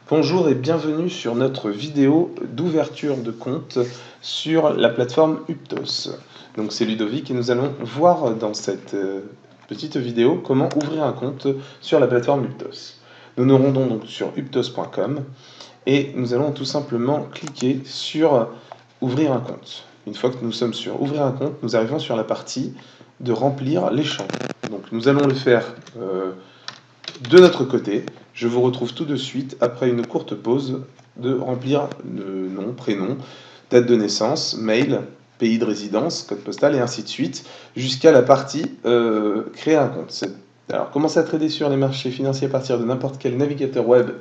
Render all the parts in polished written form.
Bonjour et bienvenue sur notre vidéo d'ouverture de compte sur la plateforme Uptos. Donc c'est Ludovic et nous allons voir dans cette petite vidéo comment ouvrir un compte sur la plateforme Uptos. Nous nous rendons donc sur uptos.com et nous allons tout simplement cliquer sur ouvrir un compte. Une fois que nous sommes sur ouvrir un compte, nous arrivons sur la partie de remplir les champs. Donc nous allons le faire de notre côté. Je vous retrouve tout de suite après une courte pause de remplir le nom, prénom, date de naissance, mail, pays de résidence, code postal et ainsi de suite, jusqu'à la partie créer un compte. Alors, commencer à trader sur les marchés financiers à partir de n'importe quel navigateur web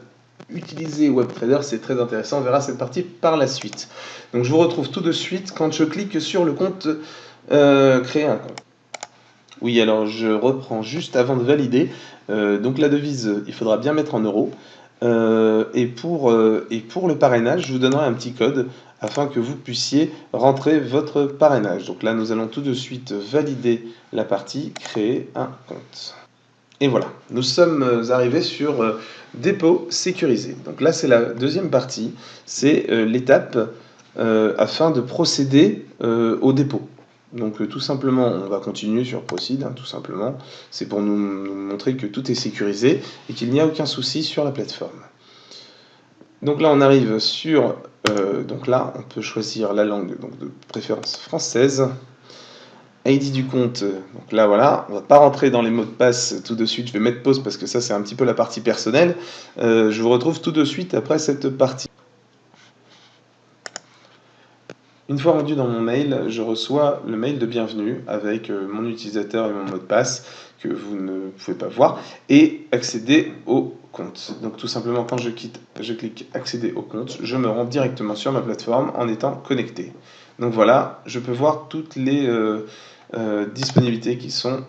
utilisé WebTrader, c'est très intéressant. On verra cette partie par la suite. Donc, je vous retrouve tout de suite quand je clique sur le compte créer un compte. Oui, alors je reprends juste avant de valider. Donc la devise, il faudra bien mettre en euros. Et pour le parrainage, je vous donnerai un petit code afin que vous puissiez rentrer votre parrainage. Donc là, nous allons tout de suite valider la partie créer un compte. Et voilà, nous sommes arrivés sur dépôt sécurisé. Donc là, c'est la deuxième partie, c'est l'étape afin de procéder au dépôt. Donc tout simplement, on va continuer sur Proceed, tout simplement. C'est pour nous montrer que tout est sécurisé et qu'il n'y a aucun souci sur la plateforme. Donc là, on arrive sur... donc là, on peut choisir la langue donc de préférence française. ID du compte, donc là voilà, on va pas rentrer dans les mots de passe tout de suite, je vais mettre pause parce que ça c'est un petit peu la partie personnelle. Je vous retrouve tout de suite après cette partie. Une fois rendu dans mon mail, je reçois le mail de bienvenue avec mon utilisateur et mon mot de passe que vous ne pouvez pas voir et accéder au compte. Donc tout simplement quand je clique accéder au compte, je me rends directement sur ma plateforme en étant connecté. Donc voilà, je peux voir toutes les disponibilités qui sont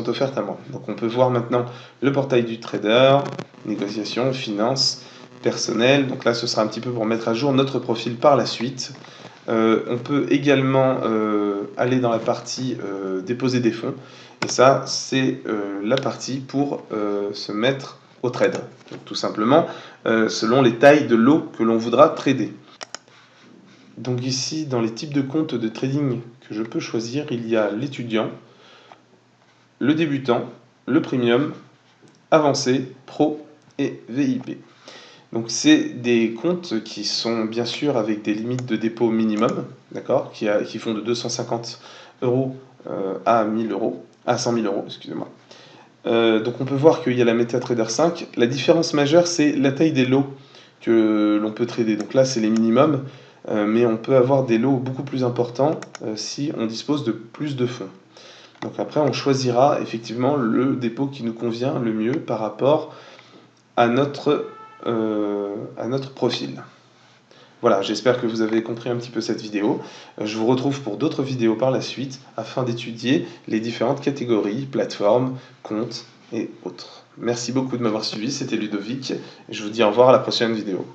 offertes à moi. Donc on peut voir maintenant le portail du trader, négociation, finance, personnel. Donc là, ce sera un petit peu pour mettre à jour notre profil par la suite. On peut également aller dans la partie déposer des fonds. Et ça, c'est la partie pour se mettre au trade. Donc, tout simplement, selon les tailles de lot que l'on voudra trader. Donc ici, dans les types de comptes de trading que je peux choisir, il y a l'étudiant, le débutant, le premium, avancé, pro et VIP. Donc c'est des comptes qui sont bien sûr avec des limites de dépôt minimum, d'accord, qui font de 250 euros à 1000 euros, à 100 000 euros, excusez-moi. Donc on peut voir qu'il y a la MetaTrader 5. La différence majeure, c'est la taille des lots que l'on peut trader. Donc là, c'est les minimums, mais on peut avoir des lots beaucoup plus importants si on dispose de plus de fonds. Donc après, on choisira effectivement le dépôt qui nous convient le mieux par rapport à notre profil. Voilà, j'espère que vous avez compris un petit peu cette vidéo. Je vous retrouve pour d'autres vidéos par la suite afin d'étudier les différentes catégories, plateformes, comptes et autres. Merci beaucoup de m'avoir suivi, c'était Ludovic et je vous dis au revoir à la prochaine vidéo.